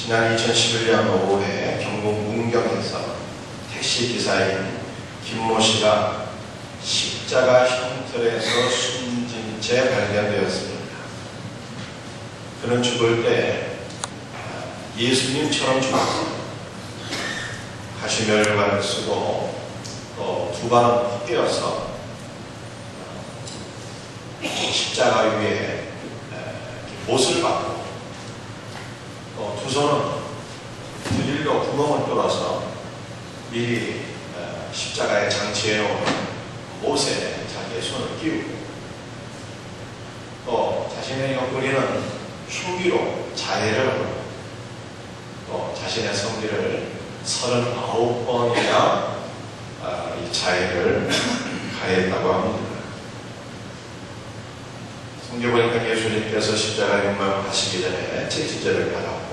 지난 2011년 5월에 경북 문경에서 택시기사인 김모 씨가 십자가 형틀에서 숨진 채 발견되었습니다. 그는 죽을 때 예수님처럼 죽었습니다. 가시멸관을 쓰고 또 두 발은 헛되어서 십자가 위에 못을 박고 또 두 손은 드릴로 구멍을 뚫어서 미리 십자가에 장치해 놓은 못에 자기의 손을 끼우고 또 자신의 옆구리는 흉기로 자해를 하고 또 자신의 성기를 39번이나 이 자해를 가했다고 합니다. 성경 보니까 예수님께서 십자가에 못 박히시기 전에 채찍질을 받았고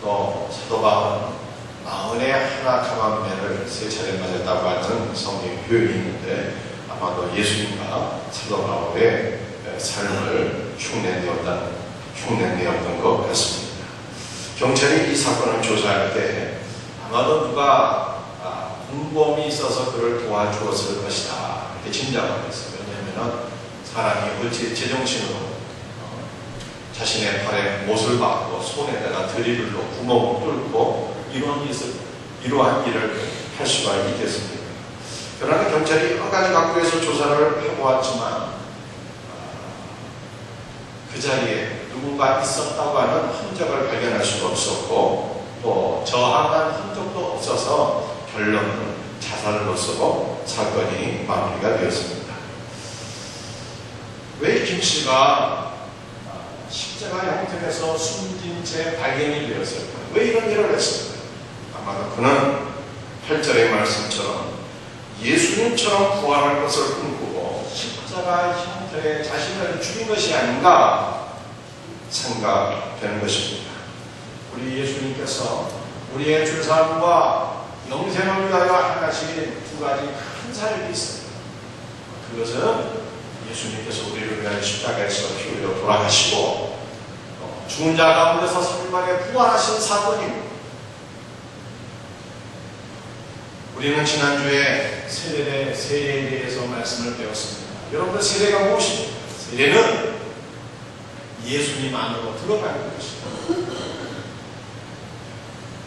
또 사도 바울은 41 카만매를 3차례 맞았다고 하는 성경 표현이 있는데 아마도 예수님과 사도 바울의 삶을 흉내내었던 것 같습니다. 경찰이 이 사건을 조사할 때 아마도 누가 공범이 있어서 그를 도와주었을 것이다 이렇게 짐작하고 있어요. 왜냐하면 사람이 어찌 제정신으로 자신의 팔에 못을 박고 손에다가 드릴로 구멍을 뚫고 이러한 일을 할 수가 있겠습니까? 그러나 경찰이 여러 가지 각도에서 조사를 하고 왔지만 그 자리에 누군가 있었다고 하는 흔적을 발견할 수가 없었고 또 저항한 흔적도 없어서 결론은 자살로서 사건이 마무리가 되었습니다. 왜 김 씨가 십자가 형틀에서 숨진 채 발견이 되었을까? 왜 이런 일을 했을까? 아마도 그는 8절의 말씀처럼 예수님처럼 부활할 것을 꿈꾸고 십자가 형틀에 자신을 죽인 것이 아닌가 생각되는 것입니다. 우리 예수님께서 우리의 죄사함과 영생을 위하여 하나씩 두 가지 큰 사역이 있습니다. 그것은 예수님께서 우리를 위하여 십자가에서 피 흘려 돌아가시고 죽은 자 가운데서 3일 만에 부활하신 사건입니다. 우리는 지난주에 세례에 대해서 말씀을 배웠습니다. 여러분들 세례가 무엇입니까? 세례는 예수님 안으로 들어가는 것입니다.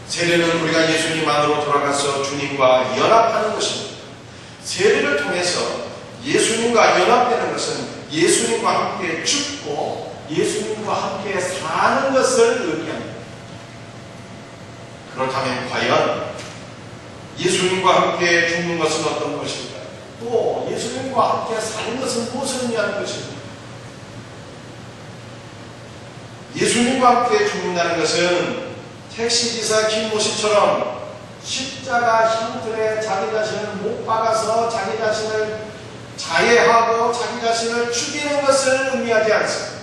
세례는 우리가 예수님 안으로 돌아가서 주님과 연합하는 것입니다. 세례를 통해서 예수님과 연합되는 것은 예수님과 함께 죽고 예수님과 함께 사는 것을 의미합니다. 그렇다면 과연 예수님과 함께 죽는 것은 어떤 것일까요? 또 예수님과 함께 사는 것은 무엇을 의미하는 것입니까? 예수님과 함께 죽는다는 것은 택시기사 김모 씨처럼 십자가 형틀에 자기 자신을 못 박아서 자기 자신을 자해하고 자기 자신을 죽이는 것을 의미하지 않습니다.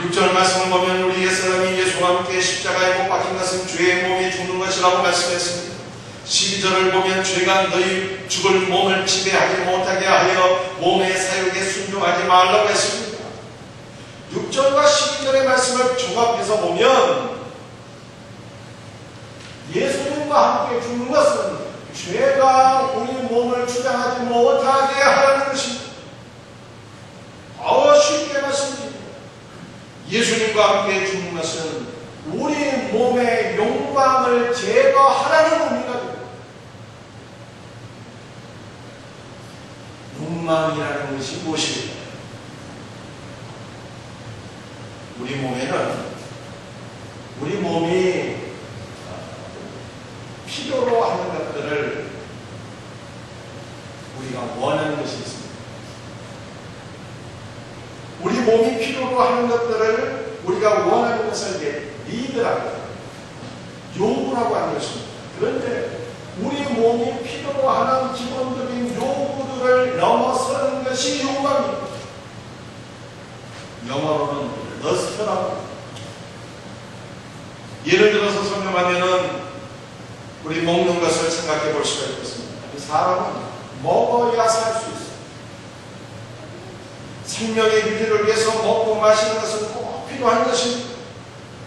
6절 말씀을 보면 우리 옛사람이 예수와 함께 십자가에 못 박힌 것은 죄의 몸이 죽는 것이라고 말씀했습니다. 12절을 보면 죄가 너희 죽을 몸을 지배하지 못하게 하여 몸의 사욕에 순종하지 말라고 했습니다. 6절과 12절의 말씀을 종합해서 보면 예수님과 함께 죽는 것은 죄가 우리 몸을 주장하지 못하게 하라는 것입니다. 쉽게 말씀드립니다. 예수님과 함께 죽는 것은 우리 몸의 욕망을 제거하라는 의미가 됩니다. 욕망이라는 것이 무엇입니까? 우리 몸이 필요로 하는 것들을 우리가 원하는 것이 있습니다. 우리 몸이 필요로 하는 것들을 우리가 원하는 것을 니드라고 요구라고 하는 것입니다. 그런데 우리 몸이 필요로 하는 기본적인 요구들을 넘어서는 것이 욕망입니다. 영어로는 러스트라고. 예를 들어서 설명하면은 우리 먹는 것을 생각해 볼 수가 있겠습니다. 사람은 먹어야 살 수 있어요. 생명의 유지를 위해서 먹고 마시는 것은 꼭 필요합니다. 필요한 것입니다.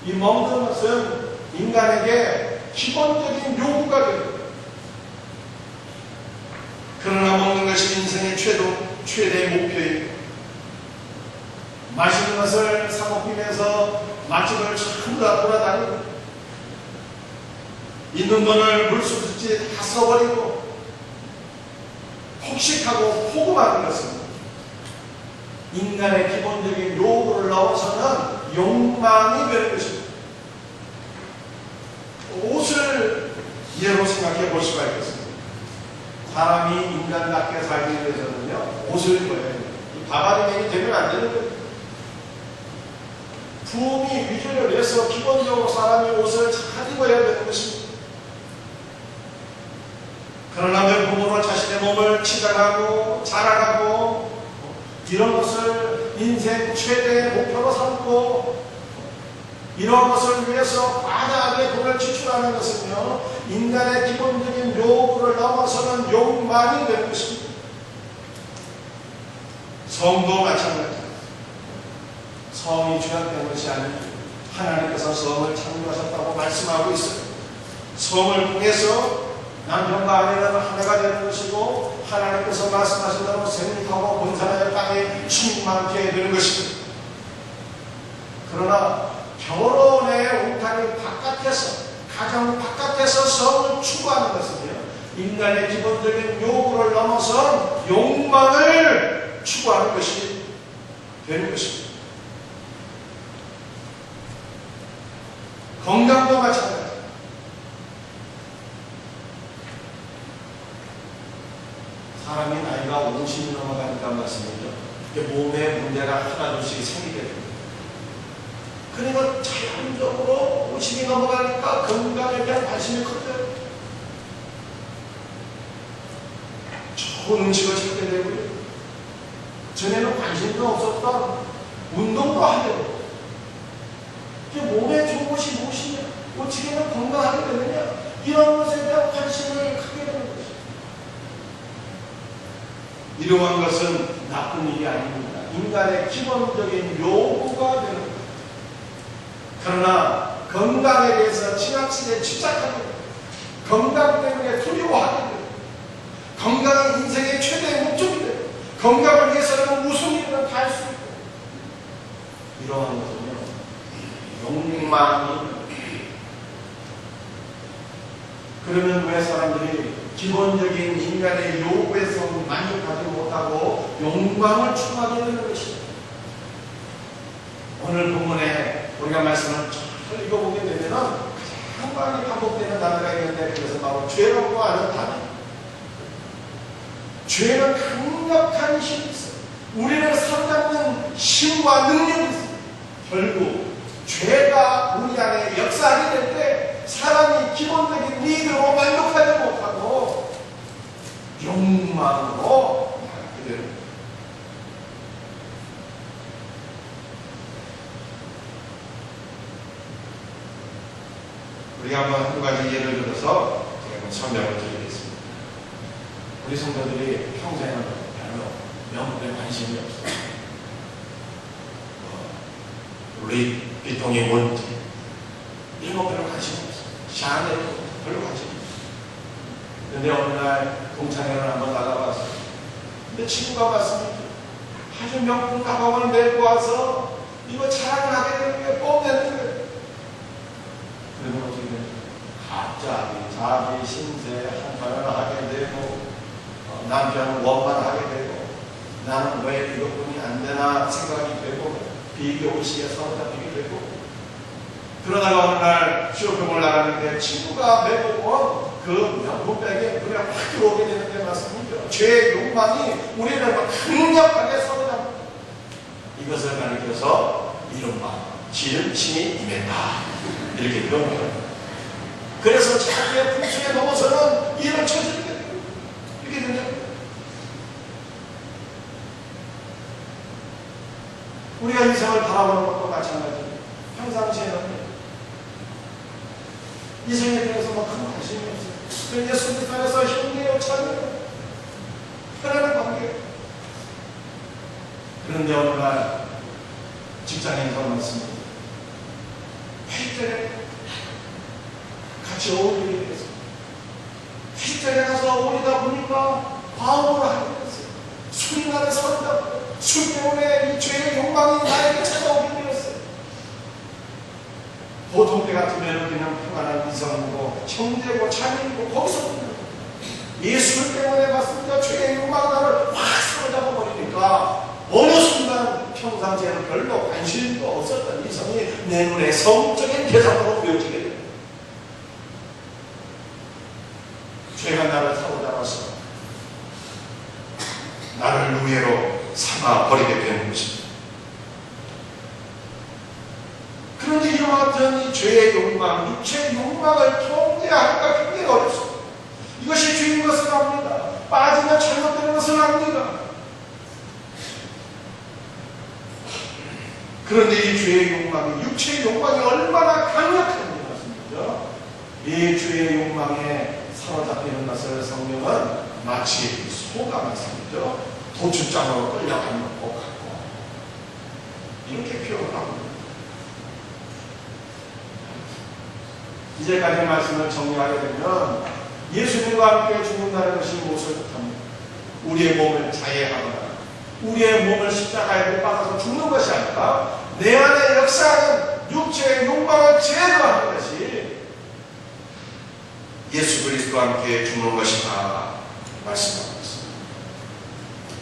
이 먹는 것은 인간에게 기본적인 요구가 됩니다. 그러나 먹는 것이 인생의 최대의 목표이고, 맛있는 것을 사먹기위해서 맛집을 전부 다 돌아다니고, 있는 돈을 물수듯이 다 써버리고, 폭식하고 포기하는 것은 인간의 기본적인 요구를 넘어서는 욕망이 되는 것입니다. 옷을 예로 생각해 볼 수가 있겠습니다. 사람이 인간답게 살기 위해서는요, 옷을 입어야 됩니다. 바바리맨이 되면 안 되는 거예요. 부음이 위기를 내서 기본적으로 사람이 옷을 잘 입어야 되는 것입니다. 그러나 부모로 자신의 몸을 치장하고 자라가고 이런 것을 인생 최대의 목표로 삼고 이런 것을 위해서 과다하게 돈을 지출하는 것은요, 인간의 기본적인 요구를 넘어서는 욕망이 되는 것입니다. 성도 마찬가지입니다. 성이 죄악된 것이 아니고 하나님께서 성을 창조하셨다고 말씀하고 있어요. 성을 통해서 남편과 아내는 하나가 되는 것이고, 하나님께서 말씀하신 대로 생육하고 번성하여 땅에 충만케 되는 것입니다. 그러나 결혼의 울타리 바깥에서, 가정 바깥에서 성을 추구하는 것은요, 인간의 기본적인 요구를 넘어선 욕망을 추구하는 것이 되는 것입니다. 건강도 마찬가지입니다. 사람이 나이가 50이 넘어가니까 말씀이죠. 몸에 문제가 하나둘씩 생기게 됩니다. 그러니까 자연적으로 50이 넘어가니까 건강에 대한 관심이 커져요. 좋은 음식을 찾게 되고요. 전에는 관심도 없었던 운동도 하게 되고, 몸에 좋은 것이 무엇이냐, 어떻게는 건강하게 되느냐, 이런 것에 대한 관심을 갖게 되는 것입니다. 이러한 것은 나쁜 일이 아닙니다. 인간의 기본적인 요구가 되는 것입니다. 그러나 건강에 대해서 지나치게 집착하게 됩니다. 건강 때문에 두려워하게 됩니다. 건강은 인생의 최대의 목적이 됩니다. 건강을 위해서는 무슨 일이든 다 할 수 있고, 이러한 것은요, 욕망이. 그러면 왜 사람들이 기본적인 인간의 요구에서 만족하지 못하고 욕망을 추구하게 되는 것입니다. 오늘 본문에 우리가 말씀을 잘 읽어보게 되면 가장 많이 반복되는 단어가 있는데, 그것은 바로 죄라고 하는 단어입니다. 죄는 강력한 힘이 있어요. 우리를 사로잡는 힘과 능력이 있어요. 결국 죄가 우리 안에 역사하게 될 때 사람이 기본적인 니드로 만족하지 못하고 욕망으로 나가게 됩니다. 우리가 한번 한 가지 예를 들어서 제가 설명을 드리겠습니다. 우리 성도들이 평생을 별로 명분에 관심이 없어요. 우리 비통의 원티 이런 거 별로 관심 없어요. 샤넬 별로 관심 없어요. 근데 어느 날 동창회를 한번 나가봤어요. 근데 친구가 왔습니다. 아주 명품 가방을 메고 와서 이거 자랑을 하게 되는 거예요. 뽐내는 거예요. 그러면 어떻게 돼요? 갑자기 자기 신세 한탄을 하게 되고, 남편은 원만하게 되고, 나는 왜 이것뿐이 안 되나 생각이 되고, 비교의식에 사로잡히게 되고, 그러다가 어느 날 쇼핑을 나가는데 친구가 메고 온 그 명품백에 눈에 확 들어오게 되는데 말씀이죠. 죄의 욕망이 우리를 막 강력하게 사로잡습니다. 이것을 가리켜서 이른바 지름침이 임했다, 이렇게 표현해요. 그래서 자기의 풍수에 넘어서는 일을 쳐주게 됩니다. 이렇게 된다. 우리가 인생을 바라보는 것도 마찬가지입니다. 평상시에는 이생에 대해서 뭐 큰 관심이 없어요. 예수 그리스도 안에서 형제요 자매요 편안한 관계. 그런데 어느 날 직장에서 말씀입니다. 회식전에 같이 어울리게 됐어요. 회식전에 가서 어울리다 보니까 과음을 하게 됐어요. 술이 나를 사로잡고 술 때문에 이 죄의 욕망이 나에게 찾아오게 되었어요. 보통 때 같으면 우리는 평안한 이성으로 형제고 자매이고 거기서 이 술 때문에 봤습니다. 죄의 욕망 나를 확 사로잡아 버리니까 어느 순간 평상시에는 별로 관심도 없었던 이성이 내 눈에 성적인 대상으로 보여지게 됩니다. 죄가 나를 사로잡아서 나를 노예로 삼아 버리게 되는 것입니다. 그런데 이와 같은 이 죄의 욕망, 육체의 욕망을 통제하기가 굉장히 어렵습니다. 이것이 죄인 것을 압니다. 빠지면 잘못되는 것을 압니다. 그런데 이 죄의 욕망이, 육체의 욕망이 얼마나 강력한 것입니다. 이 죄의 욕망에 사로잡히는 것을 성경은 마치 소가 말씀이죠. 도축장으로 끌려가는 것 같고 이렇게 표현을 합니다. 이제까지 말씀을 정리하게 되면 예수님과 함께 죽는다는 것이 무엇을 뜻합니까? 우리의 몸을 자해하거나 우리의 몸을 십자가에 못 박아서 죽는 것이 아니라 내 안에 역사하는 육체의 욕망을 제거하는 것이 예수 그리스도와 함께 죽는 것이다 말씀하고 있습니다.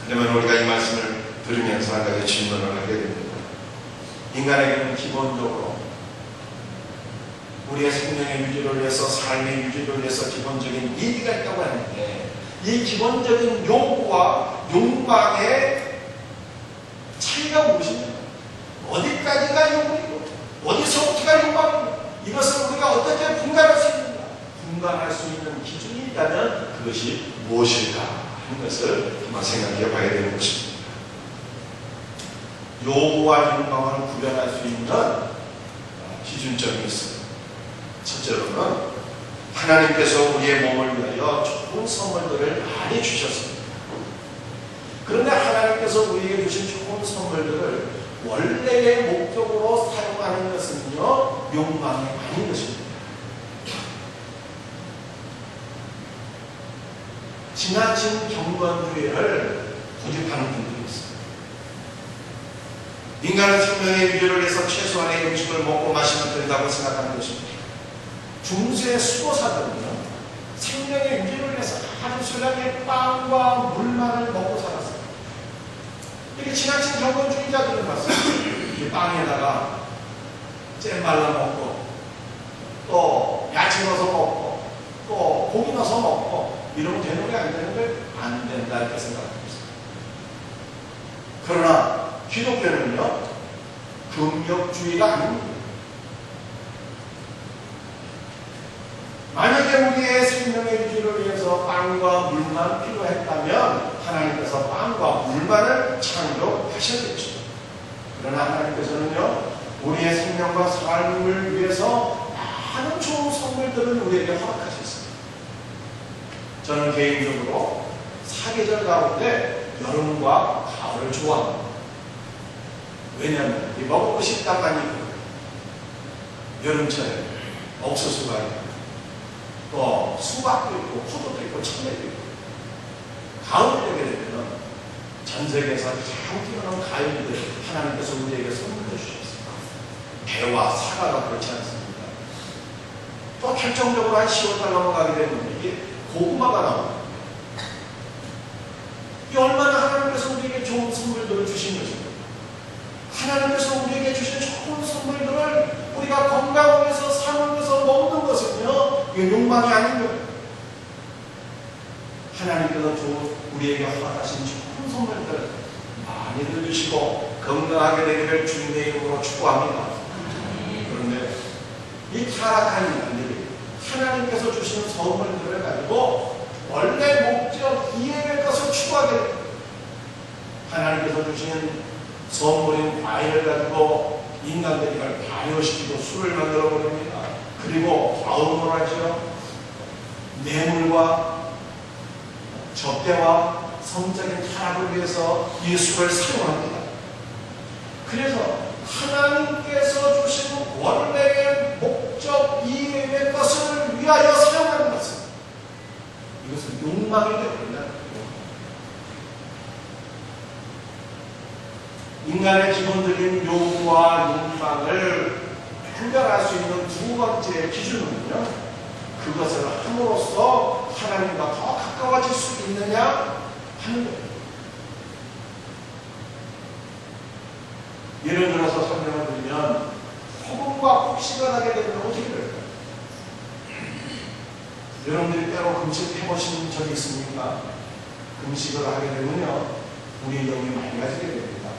그러면 우리가 이 말씀을 들으면서 한 가지 질문을 하게 됩니다. 인간에게는 기본적으로 우리의 생명의 유지를 위해서, 삶의 유지를 위해서 기본적인 이익가 있다고 하는데 이 기본적인 욕구와 욕망의 차이가 무엇입니까? 어디까지가 욕구이고 어디서부터가 욕망입니까? 이것을 우리가 어떻게 분간할 수 있는가? 분간할 수 있는 기준이 있다면 그것이 무엇일까 하는 것을 한번 생각해 봐야 되는 것입니다. 욕구와 욕망을 구별할 수 있는 기준점이 있습니다. 첫째로는 하나님께서 우리의 몸을 위하여 좋은 선물들을 많이 주셨습니다. 그런데 하나님께서 우리에게 주신 좋은 선물들을 원래의 목적으로 사용하는 것은요, 욕망이 아닌 것입니다. 지나친 경건주의를 고집하는 분들이 있습니다. 인간은 생명의 유지를 위해서 최소한의 음식을 먹고 마시면 된다고 생각하는 것입니다. 중세 수도사들은요, 생명의 유지를 위해서 아주 소량의 빵과 물만을 먹고 살았어요. 이렇게 지나친 경건주의자들은 봤습니다. 이 빵에다가 잼 발라 먹고, 또 야채 넣어서 먹고, 또 고기 넣어서 먹고, 이러면 되는 게 안 되는 게 안 된다 이렇게 생각합니다. 그러나 기독교는요, 금욕주의가 아닙니다. 만약에 우리의 생명의 유지를 위해서 빵과 물만 필요했다면 하나님께서 빵과 물만을 창조하셨겠죠. 그러나 하나님께서는요, 우리의 생명과 삶을 위해서 많은 좋은 선물들을 우리에게 허락하셨습니다. 저는 개인적으로 사계절 가운데 여름과 가을을 좋아합니다. 왜냐하면 이 먹고 싶다만 있고 여름철에 옥수수가 있고 또 수박도 있고 포도도 있고 참외도 있고 가을이 되게 되면 전 세계에서 가장 뛰어난 과일들을 하나님께서 우리에게 선물해 주셨습니다. 배와 사과가 그렇지 않습니다. 또 결정적으로 한 10월달 넘어가게 되면 이게 고구마가 나옵니다. 이 얼마나 하나님께서 우리에게 좋은 선물들을 주신 것입니다. 하나님께서 우리에게 주신 좋은 선물들을 우리가 건강을 위해서 삶을 위해서 먹는 것은요, 이게 욕망이 아닌 거예요. 하나님께서 우리에게 허락하신 좋은 선물들 많이들 주시고 건강하게 되기를 주님의 이름으로 축복합니다. 그런데 이 타락한 인간들이 하나님께서 주신 선물들을 가지고 원래 목적 이해의 것을 추구하게 됩니다. 하나님께서 주신 선물인 과일을 가지고 인간들이 이걸 발효시키고 술을 만들어 버립니다. 그리고 과음을 하죠. 뇌물과 접대와 성적인 타락을 위해서 이 술을 사용합니다. 그래서 하나님께서 주신 원래의 목적 이외의 것을 위하여 사용하는 것은 이것은 욕망이 되어버린다. 인간의 기본적인 요구와 욕망을 구별할 수 있는 두 번째 기준은요, 그것을 함으로써 하나님과 더 가까워질 수 있느냐 하는 거예요. 예를 들어서 설명을 드리면, 폭음과 폭식을 하게 되면 어떻게 될까요? 여러분들이 때로 금식 해보신 적이 있습니까? 금식을 하게 되면요, 우리 영이 맑아지게 됩니다.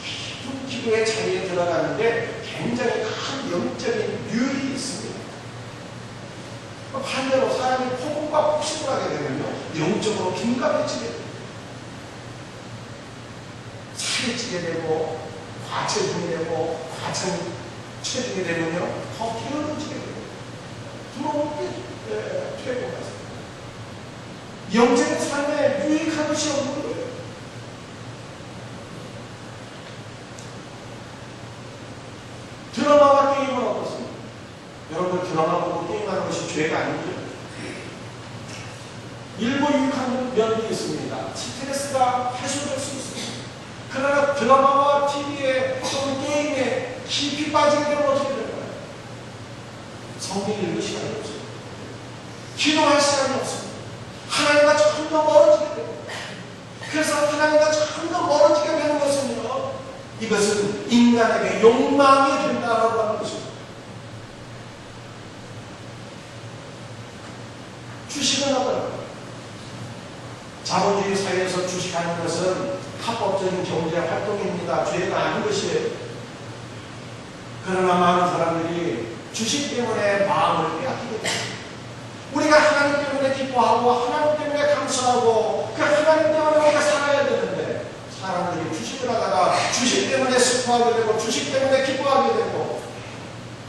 깊은 기도의 자리에 들어가는데 굉장히 큰 영적인 률이 있습니다. 반대로 사람이 폭음과 폭식을 하게 되면요, 영적으로 둔감해지게 됩니다. 살이 찌게 되고, 과체중이 되고, 과체중이 되면요, 더 게으러지게 됩니다. 부러움이 되고 가서 영적인 삶에 유익한 것이 없는 거예요. 드라마와 게임은 어떻습니까? 여러분, 드라마 보고 게임하는 것이 죄가 아니죠. 일부 유익한 면이 있습니다. 스트레스가 해소될 수 있습니다. 그러나 드라마와 TV에 또는 게임에 깊이 빠지게 되면 어떻게 될까요? 성경 읽을 시간이 없어요. 기도할 시간이 없습니다. 하나님과 좀 더 멀어지게 됩니다. 그래서 하나님과 좀 더 멀어지게 되는 것은요, 이것은 인간에게 욕망이 된다라고 하는 것입니다. 주식은 어떨까요? 자본주의 사회에서 주식하는 것은 합법적인 경제 활동입니다. 죄가 아닌 것이에요. 그러나 많은 사람들이 주식 때문에 마음을 빼앗기게 됩니다. 우리가 하나님 때문에 기뻐하고 하나님 때문에 감사하고 그 하나님 때문에 우리가 살아야 되는데, 사람들이 주식을 하다가 주식 때문에 슬퍼하게 되고 주식 때문에 기뻐하게 되고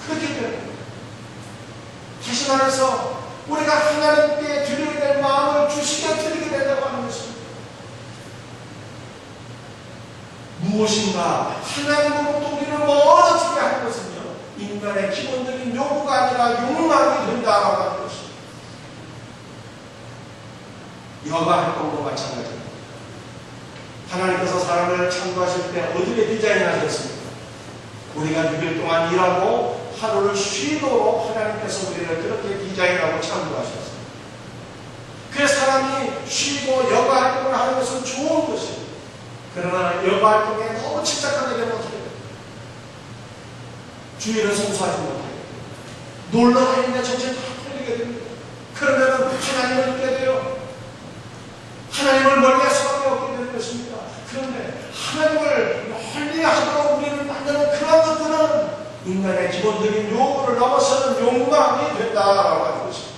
그렇게 됩니다. 다시 말해서 우리가 하나님께 드리게 될 마음을 주식에 드리게 된다고 하는 것입니다. 무엇인가 하나님으로부터 우리를 멀어지게 하는 것은요, 인간의 기본적인 요구가 아니라 욕망이 된다라고 하는 것입니다. 여가 활동도 마찬가지입니다. 하나님께서 사람을 창조하실 때 어떻게 디자인하셨습니까? 우리가 6일 동안 일하고 하루를 쉬도록 하나님께서 우리를 그렇게 디자인하고 창조하셨습니다. 그래서 사람이 쉬고 여가 활동을 하는 것은 좋은 것입니다. 그러나 여가 활동에 너무 집착하게 되면 어떻게 돼요? 주일을 성수하지 못하게 돼요. 놀러 다니면 정신 다 풀리게 됩니다. 그러면 하나님을 잊게 돼요. 하나님을 멀리할 수밖에 없게 되는 것입니다. 그런데 하나님을 멀리하도록 우리를 만드는 그런 것들은 인간의 기본적인 요구를 넘어서는 욕망이 된다라고 하는 것입니다.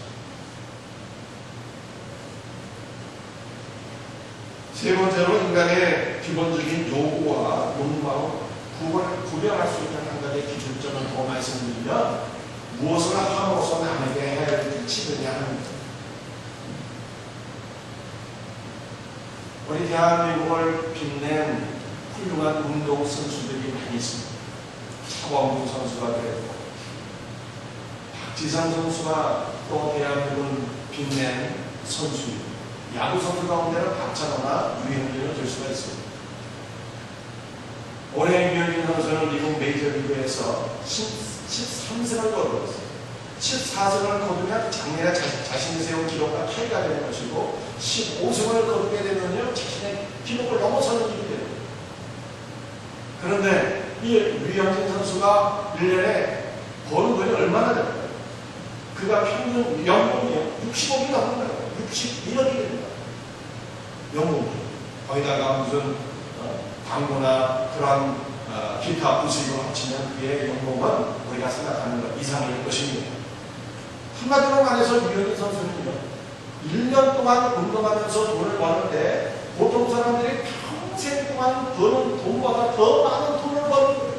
세 번째로 인간의 기본적인 요구와 욕망을 구별할 수 있는 한 가지 기준점을 더 말씀드리면, 무엇을 함으로써 남에게 해를 끼치느냐 하는 것. 우리 대한민국을 빛낸 훌륭한 운동선수들이 많이 있습니다. 차범근 선수가 되고, 박지성 선수가 또 대한민국을 빛낸 선수입니다. 야구 선수 가운데는 박찬호나 유현진을 들 수가 있습니다. 올해 유현진 선수는 미국 메이저리그에서 13승을 거두었어요. 14승을 거두면 작년에 자신이 세운 기록과 타이가 되는 것이고, 15승을 거두게 되면요, 자신의 기록을 넘어서는 일이 됩니다. 그런데 이 류현진 선수가 1년에 버는 돈이 얼마나 될까요? 그가 평균 연봉이요, 60억이 넘는 거예요. 61억이 됩니다. 연봉. 거기다가 무슨 광고나 그런 기타 부수입을 합치면 그의 연봉은 우리가 생각하는 것 이상일 것입니다. 한마디로 말해서 류현진 선수는요, 1년 동안 운동하면서 돈을 버는데 보통 사람들이 평생 동안 버는 돈보다 더 많은 돈을 버는 거예요.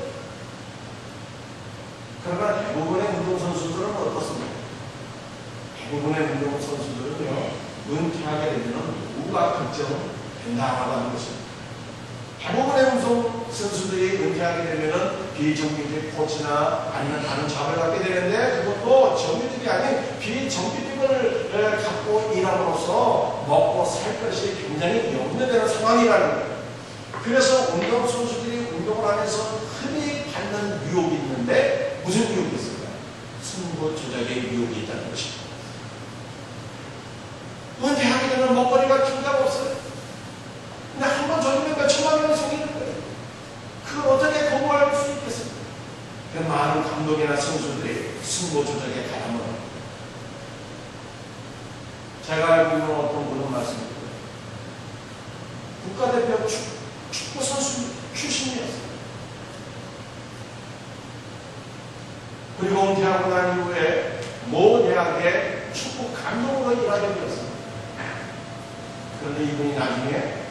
그러나 대부분의 운동선수들은 어떻습니까? 대부분의 운동선수들은요, 은퇴하게 되면 누가 걱정된다라고 하는 것입니다. 대부분의 운동 선수들이 은퇴하게 되면은 비정규직 코치나 아니면 다른 잡을 갖게 되는데, 그것도 정규직이 아닌 비정규직을 갖고 일함으로써 먹고 살 것이 굉장히 염려되는 상황이라는 거예요. 그래서 운동 선수들이 운동을 하면서 흔히 받는 유혹이 있는데, 무슨 유혹이 있을까요? 승부 조작의 유혹이 있다는 것입니다. 은퇴하게 되면 먹거리가 긴다고 없어요. 근데 한 번 저기면 몇 천만 원이 생기는 거예요. 그걸 어떻게 거부할 수 있겠습니까? 많은 감독이나 선수들이 승부 조작에 가담을 합니다. 제가 알고 있는 어떤 분은 말씀드려요. 국가대표 축구 선수 출신이었어요. 그리고 은퇴하고 난 이후에 모 대학의 축구 감독으로 일하게 되었습니다. 그런데 이분이 나중에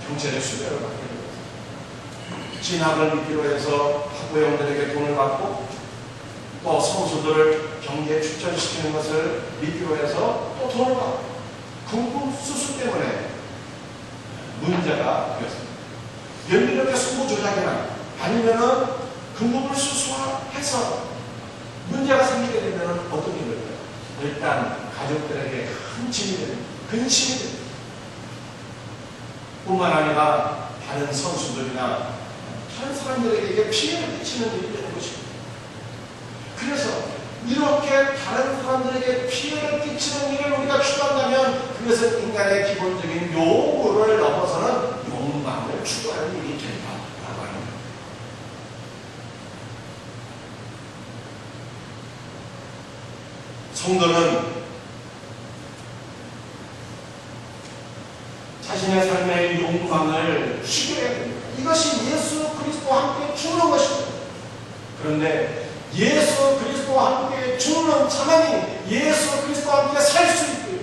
경찰의 수배를 받게 되었습니다. 진학을 미끼로 해서 학부형들에게 돈을 받고 또 선수들을 경기에 출전시키는 것을 미끼로 해서 또 돈을 받고 금품 수수 때문에 문제가 되었습니다. 연민력의 승부 조작이나 아니면은 금품을 수수화해서 문제가 생기게 되면 어떻게 될까요? 일단 가족들에게 큰 짐이 됩니다. 근심이 됩니다. 뿐만 아니라 다른 선수들이나 다른 사람들에게 피해를 끼치는 일이 되는 것입니다. 그래서 이렇게 다른 사람들에게 피해를 끼치는 일을 우리가 추구한다면 그것은 인간의 기본적인 요구를 넘어서는 욕망을 추구하는 일이 된다라고 하는 거예요. 성도는 자신의 삶의 욕망을 죽여야 됩니다. 이것이 예수 그리스도와 함께 죽는 것입니다. 그런데 예수 그리스도와 함께 죽는 자만이 예수 그리스도와 함께 살 수 있고요.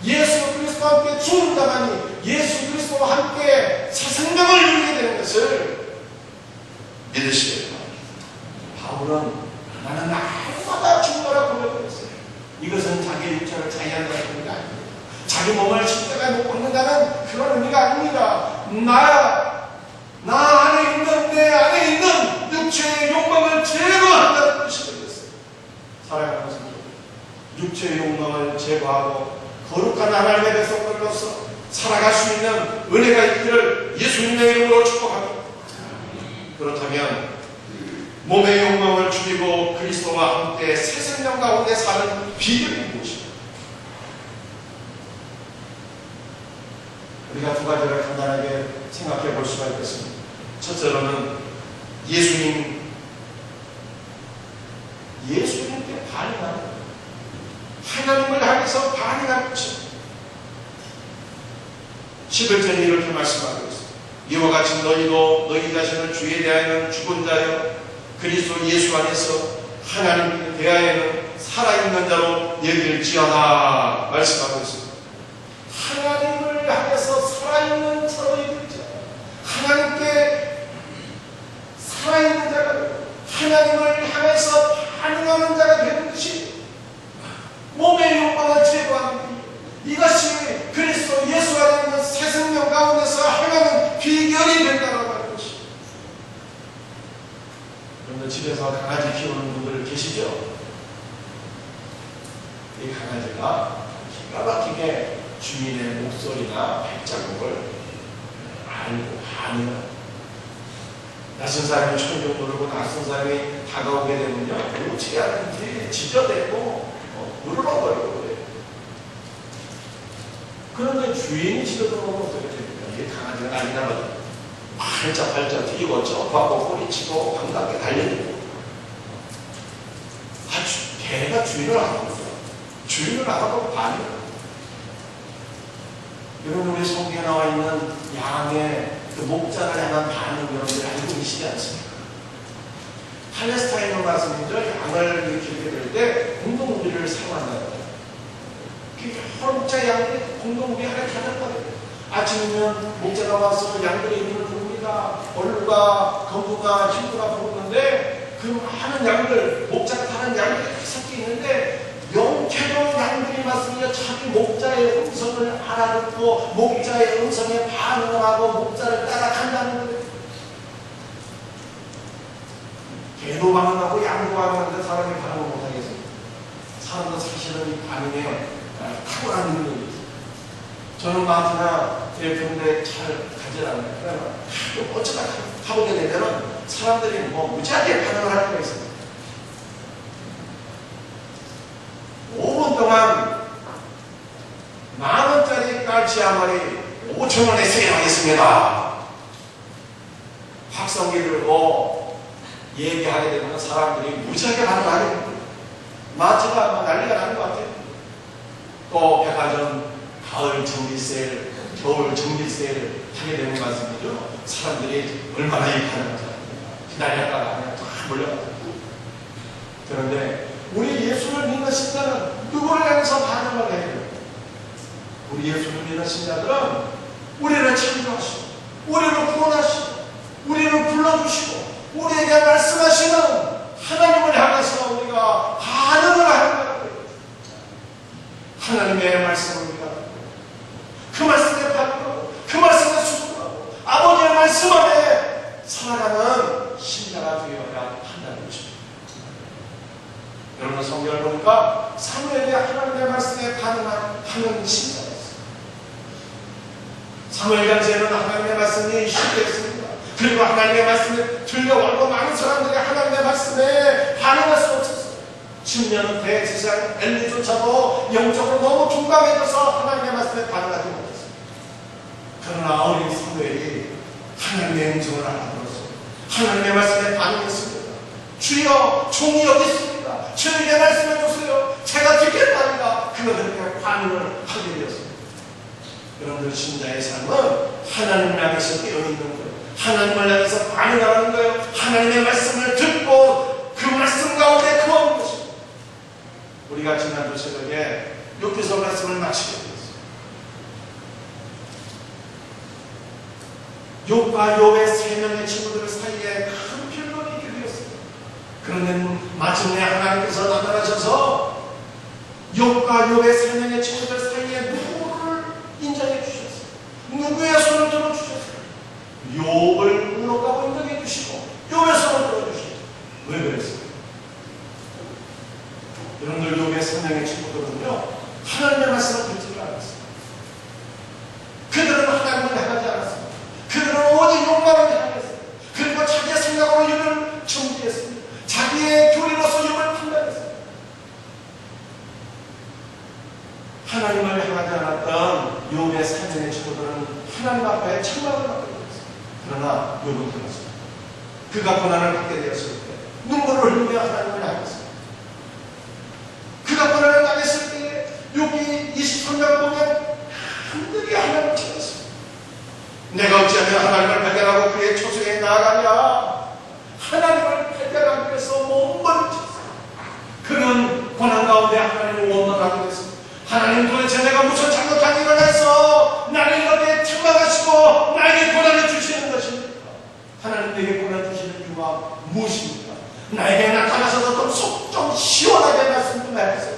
예수 그리스도와 함께 죽는 자만이 예수 그리스도와 함께 새 생명을 누리게 되는 것을 믿으시기 바랍니다. 바울은 나는 날마다 죽노라 고백했어요. 이것은 자기 육체를 자의한다는 의미가 아닙니다. 자기 몸을 십자가에 못 박는다는 그런 의미가 아닙니다. 나 안에 있는, 내 안에 있는 육체의 욕망을 제거한다는 뜻이 되겠어요. 사랑하는 성도, 육체의 욕망을 제거하고 거룩한 하나님의 백성들로서 살아갈 수 있는 은혜가 있기를 예수님의 이름으로 축복합니다. 그렇다면 몸의 욕망을 죽이고 그리스도와 함께 새 생명 가운데 사는 비결이 무엇입니까? 우리가 두 가지를 간단하게 생각해 볼 수가 있겠습니다. 첫째로는 예수님께 반응하는 거예요. 하나님을 향해서 반응하는 것입니다. 11절에 이렇게 말씀하고 있습니다. 이와 같이 너희도 너희 자신을 주에 대하여는 죽은 자여 그리스도 예수 안에서 하나님께 대하여는 살아있는 자로 여길지어다 말씀하고 있습니다. 하나님을 향해서 살아있는 자로 여길지어다. 하나님께 살아있는 자가 되고 하나님을 향해서 반응하는 자가 되는 것이 몸의 욕망을 제거하는 길, 이것이 그리스도 예수 안에 있는 새 생명 가운데서 행하는 비결이 된다고 하는 것입니다. 여러분 집에서 강아지 키우는 분들 계시죠? 이 강아지가 기가 막히게 주인의 목소리나 발자국을 알고 반응합니다. 낯선 사람이 천둥 부르고 낯선 사람이 다가오게 되면요, 어떻게 하는지 지저대고 물어버리고 그래요. 그런데 주인이 지저들어오면 어떻게 됩니까? 이게 강아지가 난리 나거든요. 팔짝 뛰고 점프하고 꼬리치고 반갑게 달려들고. 걔가 주인을 알아보고 있어요. 주인을 알아보고 반응해요. 여러분 우리 성경에 나와 있는 양의 그 목장을 향한 반응 여러분들 알고 계시지 않습니까? 팔레스타인으로 말씀드리죠. 양을 이렇게 될 때 공동우리를 사용한다는 거예요. 여러 목자 양들이 공동우리 안에 가는 거예요. 아침이면 목자가 와서 양들의 이름을 부릅니다. 얼루가, 검부가, hin부가 부르는데 그 많은 양들, 목자가 타는 양들이 섞여 있는데 영케 그래도 양들이 말씀이요 자기 목자의 음성을 알아듣고 목자의 음성에 반응하고 목자를 따라간다는 거예요. 개도 반응하고 양도 반응하는데 사람이 반응을 못하겠어요. 사람도 사실은 이 반응에 탁월한 능력이 있어요. 저는 마트나 예쁜데 잘 가지 않아요. 그러면 어쩌다 가보게 되면 사람들이 무지하게 반응을 할 때가 있어요. 5분 동안 10,000원짜리 깔치 한 마리 5,000원에 세일하겠습니다. 확성기 들고 얘기하게 되면 사람들이 무지하게 반응하게 됩니다. 마트가 난리가 나는 것 같아요. 또 백화점 가을 정기 세일, 겨울 정기 세일 하게 되는 말씀이죠. 사람들이 얼마나 이 반응을 합니까? 기다렸다가 그냥 다 몰려가요. 그런데 우리 예수를 믿는 신자는 누구를 향해서 반응을 해야 돼요? 우리 예수를 믿는 신자들은 우리를 창조하시고 우리를 구원하시고 우리를 불러주시고 우리에게 말씀하시는 하나님을 향해서 우리가 반응을 하는 거예요. 하나님의 말씀을 우리가 그 말씀에 반응하고 그 말씀에 순종하고 아버지의 말씀 안에 살아가는 신자가 되어야 한다는 것입니다. 여러분 성경을 보니까 사무엘이 하나님의 말씀에 반응하는 신자가 있어요. 사무엘 당시에는 하나님의 말씀이 신뢰했습니다. 그리고 하나님의 말씀에 들려와도 많은 사람들이 하나님의 말씀에 반응할 수 없었어요. 10년은 대제사장 엘리조차도 영적으로 너무 둔감해져서 하나님의 말씀에 반응하지 못했어요. 그러나 어린 사무엘이 하나님의 음성을 알아들었어요. 하나님의 말씀에 반응했습니다. 주여 종이 여기 있습니다. 저에게 말씀해 주세요. 제가 듣겠답니다. 그들에게 반응을 하게 되었습니다. 여러분들 신자의 삶은 하나님을 향해서 깨어있는 거예요. 하나님을 향해서 반응하는 거예요. 하나님의 말씀을 듣고 그 말씀 가운데 거하는 것입니다. 우리가 지난주 새벽에 욥기서 말씀을 마치게 되었습니다. 욥과 욥의 3명의 친구들 사이에 큰 변론이 있게 되었습니다. 그런데 마침내 하나님께서 나타나셔서 욥과 욥의 3명의 친구들 사이에 누구를 인정해 주셨어요. 누구의 손을 들어주셨어요. 욥을 물러가고 인정해 주시고 욥의 손을 들어주시고. 왜 그랬어요? 여러분들 욥의 3명의 친구들은요 하나님의 말씀을 듣지를 않았어요. 그들은 하나님을 향하지 않았습니다. 그들은 오직 욕망을 향했어요. 그리고 자기의 생각으로 욥을 정죄했습니다. 자기의 교리로서 욥을 판단했어요. 하나님을 향하지 않았던 욥의 3명의 친구들은 하나님 앞에 책망을 받게 되었어요. 그러나 욥은 들었습니다. 그가 고난을 받게 되었을 때 눈물을 흘리며 하나님을 향했어요. 그가 고난을 당했을 때 욥기 23장 보면 한들이 하나님을 찾았습니다. 내가 어찌하면 하나님을 발견하고 그의 초소에 나아가냐. 하나님을 발견하기 위해서 몸부림쳤어요. 그는 고난 가운데 하나님을 원망하게 됐습니다. 하나님 도대체 내가 무슨 잘못한 일을 해서 나를 이렇게 책망하시고 나에게 고난을 주시는 것입니까? 하나님 내게 고난 주시는 이유가 무엇입니까? 나에게 나타나셔서 좀 시원하게 말씀 좀 해주세요.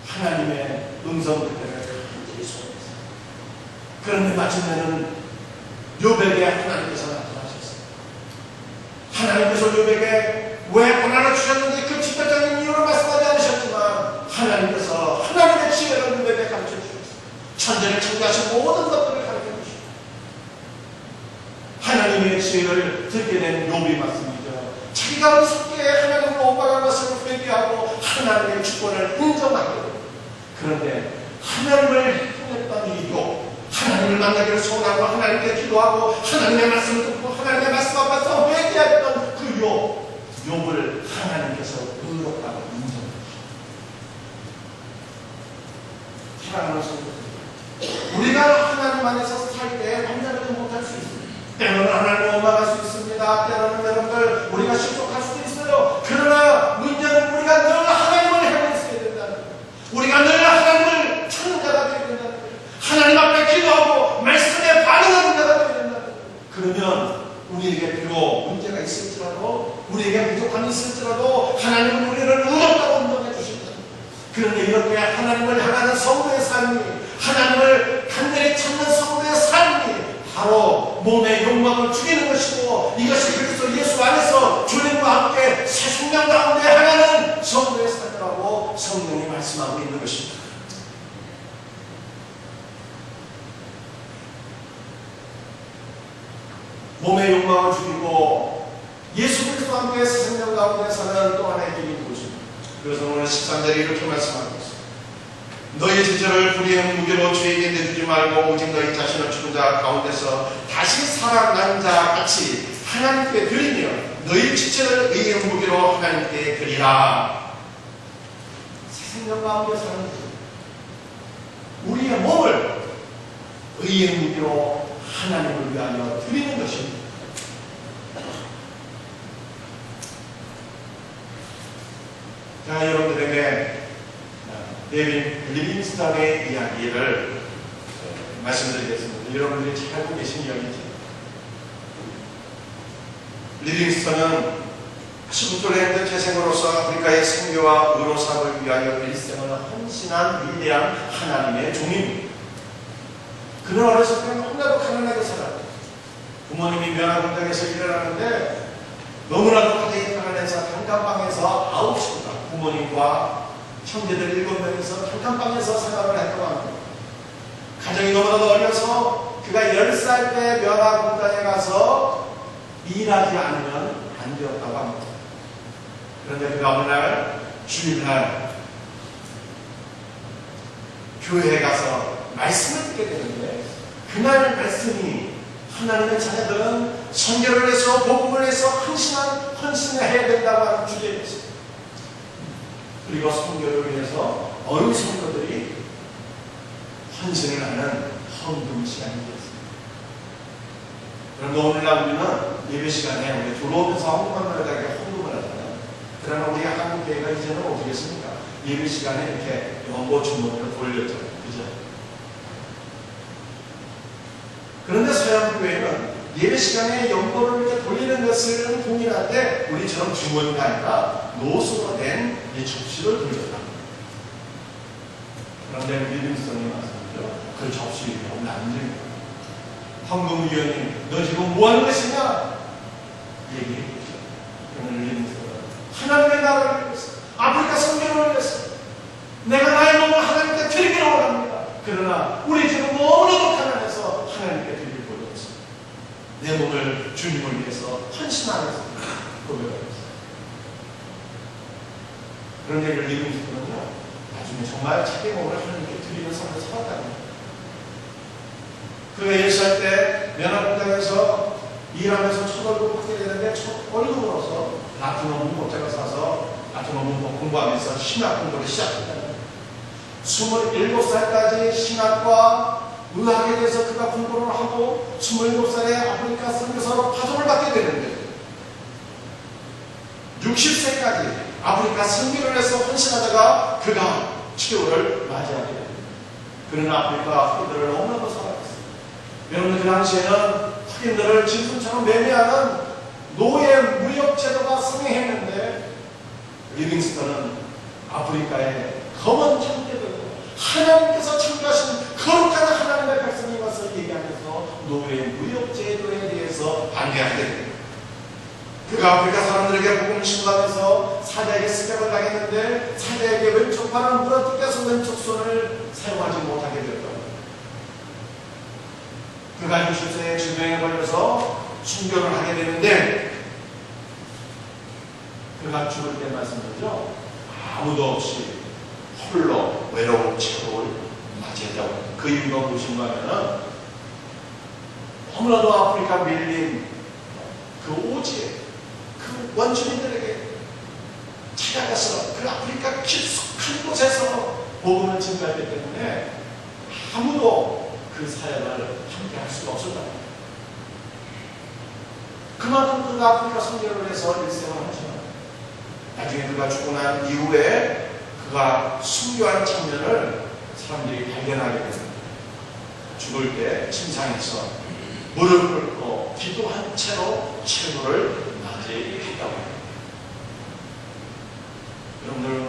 하나님의 음성 그대로 한줄이 소리했어요. 그런데 마침내는 욥에게 하나님께서 나타나셨어요. 하나님께서 욥에게 왜 고난을 주셨는지 그 직접적인 이유를 말씀하지 않으셨지만 하나님께서 하나님의 지혜를 욥에게 가르쳐 주셨어요. 천재를 창조하신 모든 것들을 가르쳐 주셨어요. 하나님의 지혜를 듣게 된 욥이 맞습니다. 자기가 어떻게 하나님을 원망한 것을 회개하고 하나님의 주권을 인정하게 됩니다. 그런데 하나님을 향했던 이 욥, 하나님을 만나기를 소원하고 하나님께 기도하고 하나님의 말씀을 듣고 하나님의 말씀 앞에서 회개했던 그 욥을 하나님께서 의롭다고 인정합니다. 사랑하는 성도들, 우리가 하나님 안에서 살 때 완전하지 못할 수 있습니다. 때로는 하나님을 원망할 수 있습니다. 때로는 여러분들 우리가 실족할 수도 있어요. 그러나 문제는 우리가 늘 하나님을 향해 있어야 된다는 거예요. 우리가 늘 하나님을 찾는 자가 되어야 된다는 거예요. 하나님 앞에 기도하고 말씀에 반응하는 자가 되어야 된다는 거예요. 그러면 우리에게 비록 문제가 있을지라도 우리에게 부족함이 있을지라도 하나님은 우리를 의롭다고 인정해 주신다. 그런데 이렇게 하나님을 향하는 성도의 삶이, 하나님을 간절히 찾는 성도의 삶이 바로 몸의 욕망을 죽이는 것이고, 이것이 그리스도 예수 안에서 주님과 함께 새 생명 가운데 향하는 성도의 삶이라고 성령이 말씀하고 있는 것입니다. 몸의 욕망을 죽이고 예수 그리스도와 함께 새 생명 가운데 사는 또 하나의 길이 무엇입니까? 그래서 오늘 13절에 이렇게 말씀하고 있습니다. 너희 제자를 불의의 무게로 죄에게 내주지 말고 오직 너희 자신을 죽은 자 가운데서 다시 살아난 자 같이 하나님께 드리며 너희 지체를 의의 무게로 하나님께 드리라. 새 생명 가운데 사는 우리의 몸을 의의 무게로 하나님을 위하여 드리는 것입니다. 자, 여러분들에게 데이빗 리빙스턴의 이야기를 말씀드리겠습니다. 여러분들이 잘 알고 계신 이야기죠. 리빙스턴은 19세기 태생으로서 아프리카의 생교와 의로사를 위하여 일생을 헌신한 위대한 하나님의 종입니다. 그는 어렸을 때는 너무나도 가난하게 살았고 부모님이 면허공장에서 일을 하는데 너무나도 가정이 가난해서 단칸방에서 9식구가 부모님과 형제들 7명이서 단칸방에서 생활을 했다고 합니다. 가정이 너무나도 어려서 그가 10살 때 면허공장에 가서 일하지 않으면 안 되었다고 합니다. 그런데 그가 어느 날 주일날 교회에 가서 말씀을 듣게 되는데 그날 말씀이 하나님의 자녀들은 선교를 해서 복음을 해서 헌신을 해야 된다고 하는 주제였습니다. 그리고 선교를 위해서 어느 성도들이 헌신을 하는 헌금 시간이 되었습니다. 그런데 오늘날 우리는 예배 시간에 우리 들어오면서 헌금을 하잖아요. 그러나 우리 한국교회가 이제는 어떻게 했습니까? 예배 시간에 이렇게 연보 주머니를 돌렸죠. 그죠? 그런데 서양교회는 예배 시간에 연보를 이렇게 돌리는 것은 동일한데 우리처럼 주머니가 아니라 노수로 된 이 접시를 돌렸다. 그런데 리빙스턴이 말씀하죠. 그 접시를 너무 안 됩니다. 헌금위원님, 너 지금 뭐 하는 것이냐? 얘기했죠. 그러면 리빙스턴은 하나님의 나라를 위해서, 아프리카 선교를 위해서 내가 나의 몸을 하나님께 드리기를 원합니다. 그러나 우리 지금 너무나도 가난해서 하나님께 드릴 곳이 없습니다. 내 몸을 주님을 위해서 헌신하겠습니다. 고백하겠습니다. 그런 얘기를 리빙스턴은요, 나중에 정말 자기 몸을 하나님께 드리는 삶을 살았다는 거예요. 그가 10살 때 면허공장에서 일하면서 첫 월급을 받게 되는데 첫 월급으로서 라틴어 문법책을 사서 라틴어 문법 공부하면서 신학 공부를 시작했다는 거예요. 27살까지 신학과 의학에 대해서 그가 공부를 하고 27살에 아프리카 선교사로 파송을 받게 되는데 60세까지 아프리카 선교를 해서 헌신하다가 그가 치료를 맞이하게 됩니다. 그는 아프리카 흑인들을 너무나도 사랑했어요. 여러분, 그 당시에는 흑인들을 짐승처럼 매매하는 노예 무역제도가 성행했는데 리빙스턴은 아프리카의 검은 창제들고 하나님께서 창조하신 거룩한 하나님의 백성이 와서 얘기하면서 노예 무역제도에 대해서 반대하게 됩니다. 그가 아프리카 사람들에게 복음을 신고하면서 사자에게 습격을 당했는데 사자에게 왼쪽 팔을 물어뜯겨서 왼쪽 손을 사용하지 못하게 되었다. 그가 60세에 질병에 걸려서 순교를 하게 되는데 그가 죽을 때 말씀드렸죠. 아무도 없이 홀로 외로운 최후를 맞이했다고. 그 이유가 무엇인가 하면은 너무나도 아프리카 밀린 그 오지에 그 원주민들에게 찾아가서 그 아프리카 깊숙한 곳에서 복음을 증거했기 때문에 아무도 그 사역을 함께 할 수가 없었다. 그만큼 그가 아프리카 선교를 해서 일생을 하지만 나중에 그가 죽고 난 이후에 그가 순교한 장면을 사람들이 발견하게 됩니다. 죽을 때 침상에서 무릎을 꿇고 기도한 채로 최후를 맞이했다고 합니다. 여러분들,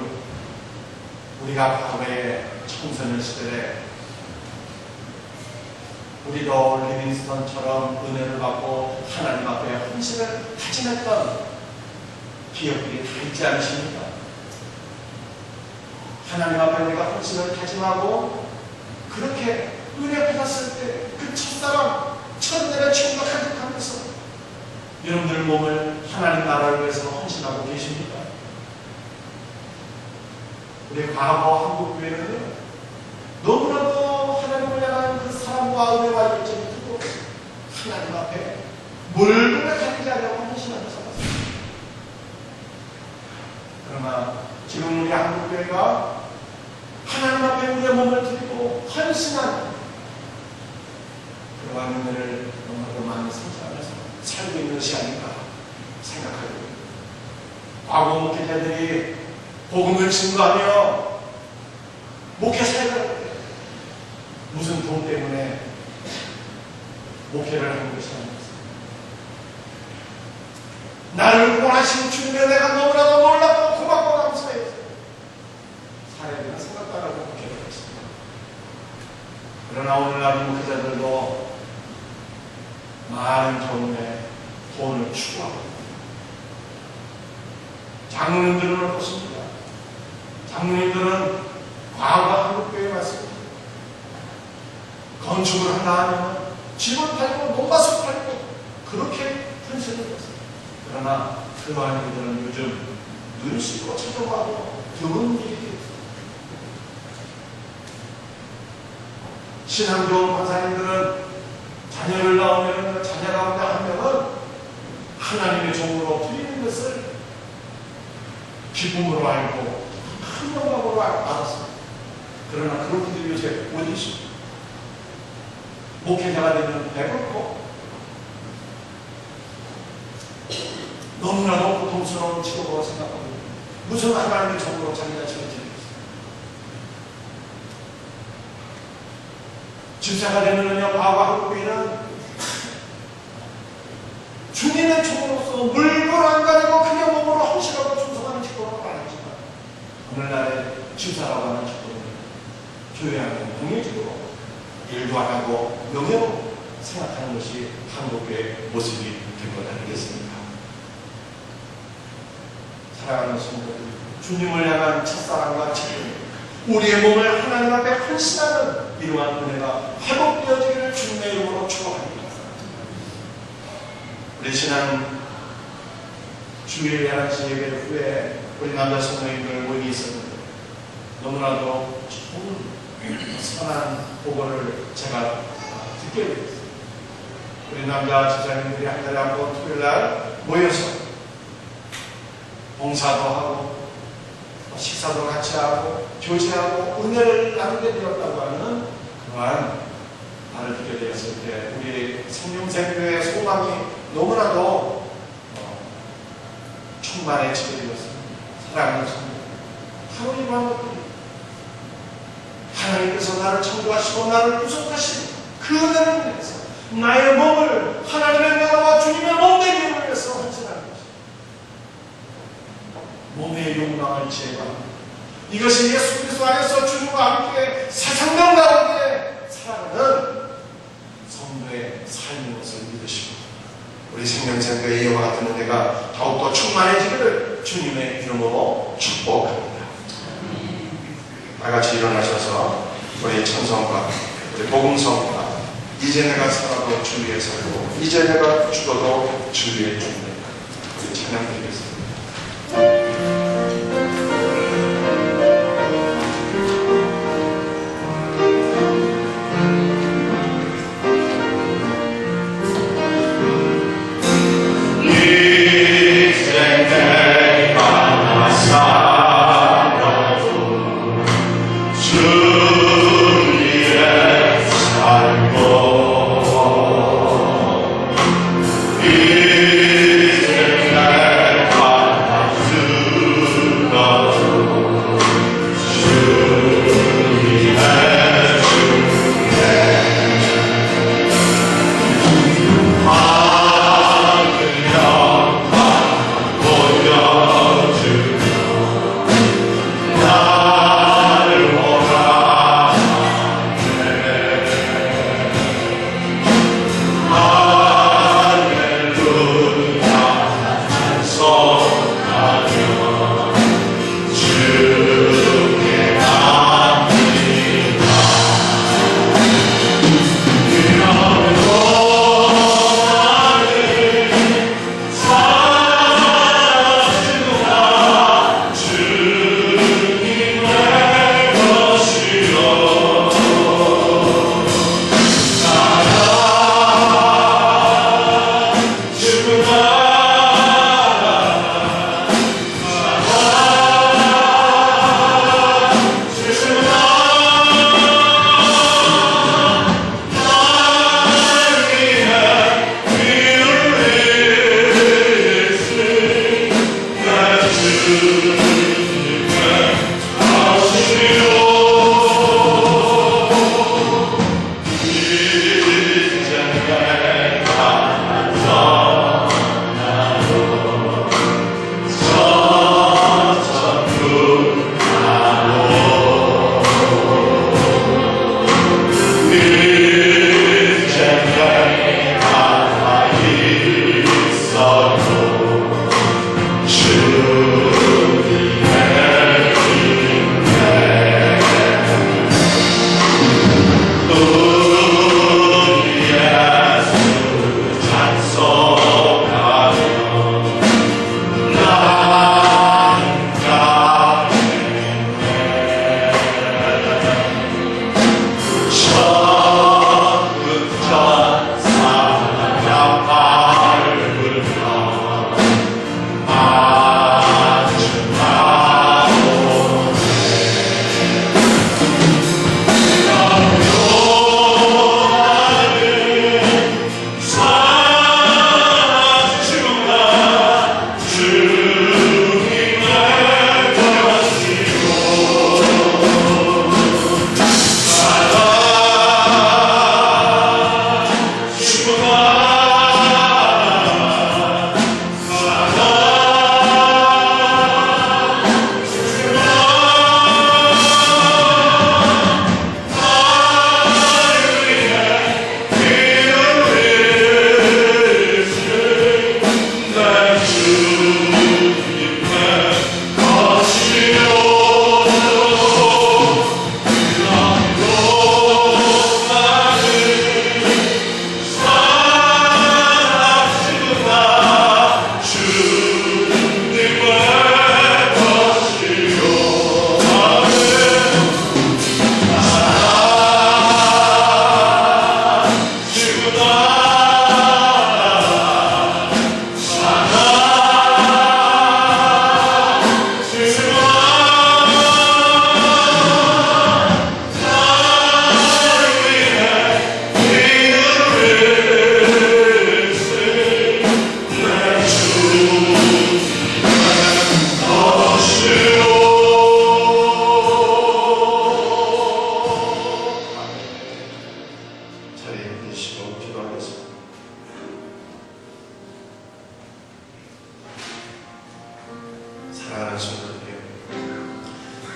우리가 과거에 청소년 시절에 우리도 리빙스턴처럼 은혜를 받고 하나님 앞에 헌신을 다짐했던 기억들이 다 있지 않으십니까? 하나님 앞에 우리가 헌신을 다짐하고 그렇게 은혜 받았을 때 그 첫사랑, 첫날의 충격 가득하면서 여러분들 몸을 하나님 나라를 위해서 헌신하고 계십니까? 우리 과거 한국교회는요, 너무나도 하나님을 향한 그 사랑과 은혜와 열정이 뜨거워서 하나님 앞에 물불을 가리지 않으려고 헌신하면서 살았습니다. 그러나 지금 우리 한국교회가 하나님 앞에 우리의 몸을 드리고 헌신한 그러한 은혜를 너무나도 많이 상상하면서 살고 있는 것이 아닌가 생각하게 됩니다. 과거 목회자들이 복음을 증거하며 목회 사역을 할 때 무슨 돈 때문에 목회를 하는 것이 아니었습니다. 나를 원하시는 주님의 내가 너무나도 놀랍고 고맙고 감사해서 사역이나 생각도 안 하고 목회를 했습니다. 그러나 오늘날 이 목회자들도 많은 경우에 돈을 추구하고 장로님들은 어떻습니까? 장로님들은 과거 한국교회에 왔습니다. 건축을 한다 하면 집을 팔고 논밭을 팔고 그렇게 헌신을 했습니다. 그러나 그러한 일들은 요즘 눈을 씻고 찾아와도 드문 일이 있습니다. 신앙 좋은 권사님들은 자녀를 낳으면 자녀 가운데 한 명은 하나님의 종으로 드리는 것을 기쁨으로 알고 큰 영광으로 알았습니다. 그러나 그런 분들이 요새 어디 있습니까? 목회자가 되면 배고프고 너무나도 고통스러운 직업으로 생각하고 무슨 하나님의 종으로 자기가 지어지겠습니까? 집사가 되면요, 과거 한국교회는 주님의 종으로서 물불 안 가리고 그냥 몸으로 헌신하고 충성하는 직업으로 말하지만 오늘날의 집사라고 하는 직업은 교회 안에 명예직으로 일도 안 하고 명예로 생각하는 것이 한국교회의 모습이 된 것 아니겠습니까? 사랑하는 성도들, 주님을 향한 첫사랑과 책임, 우리의 몸을 하나님 앞에 헌신하는 이러한 은혜가 회복되어지기를 주님의 이름으로 축복합니다. 우리 지난 주일 11시 예배 후에 우리 남자 성도님들 모임이 있었는데 너무나도 좋은 선한 보고를 제가 듣게 되었습니다. 우리 남자 집사님들이 한 달에 한 번 토요일날 모여서 봉사도 하고 식사도 같이 하고 교제하고 은혜를 나누게 되었다고 하는 그러한 말을 듣게 되었을 때 우리 생명생교회의 소망이 너무나도 충만해지게 되었습니다. 사랑하는 성도, 바로 이러한 것들이 하나님께서 나를 창조하시고 나를 구속하시고 그 은혜를 위해서 나의 몸을 하나님의 나라와 주님의 몸되기를 위해서 헌신하는 것입니다. 몸의 영광을 제거합니다. 이것이 예수 그리스도 안에서 주님과 함께 세상명 가운데 살아가는 성도의 삶인 것을 믿으시고 우리 생명생교의 이와 같은 은혜가 더욱더 충만해지기를 주님의 이름으로 축복합니다. 다같이 일어나셔서 우리 찬송가, 우리 복음성가, 이제 내가 살아도 주 위에 살고 이제 내가 죽어도 주 위에 죽는다, 우리 찬양드리겠습니다. 이제 내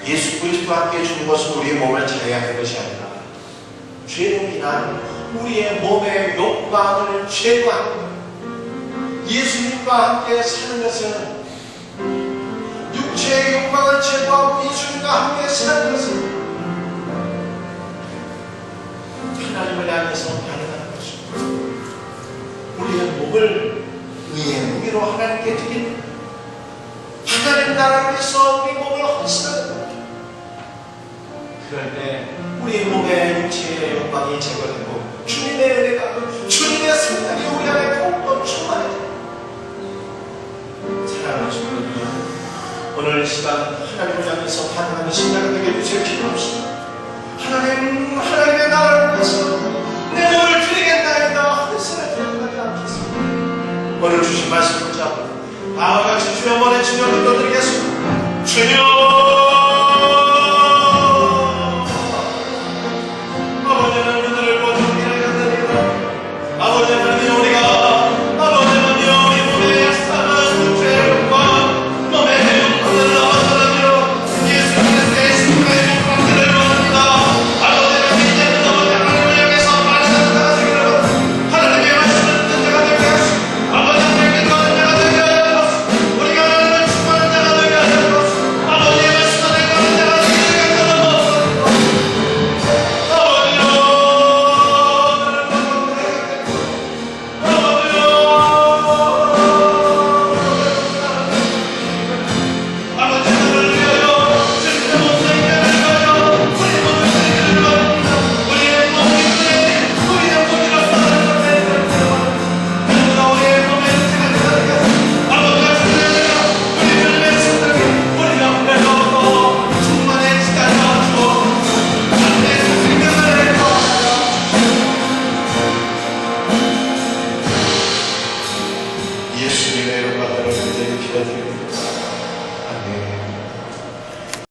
예수 그리스도와 함께 주는 것은 우리의 몸을 제외하는 것이 아니라 죄로 인한 우리의 몸의 욕망을 제거하는 예수님과 함께 사는 것은 육체의 욕망을 제거하고 예수님과 함께 사는 것은 하나님을 향해서 반응하는 것입니다. 우리의 몸을 의의 무기로 하나님께 드립니다. 하나님 나라를 위해서 우리 몸을 헌신하는 것. 그럴 때 우리 몸의 육체의 욕망이 제거되고 주님의 은혜가 주님의 생명이 우리 안에 더욱더 충만해집니다. 사랑하는 성도 여러분, 오늘 이 시간 하나님을 향해서 반응하는 심장이 되게 해주실 필요없습니다. 하나님, 하나님의 나라를 위해서 내 몸을 드리겠나이다 하는 생각을 하지 않겠습니다. 오늘 주신 말씀 붙잡고 다음과 같이 주여 번에 주여 기도드리겠습니다. 주여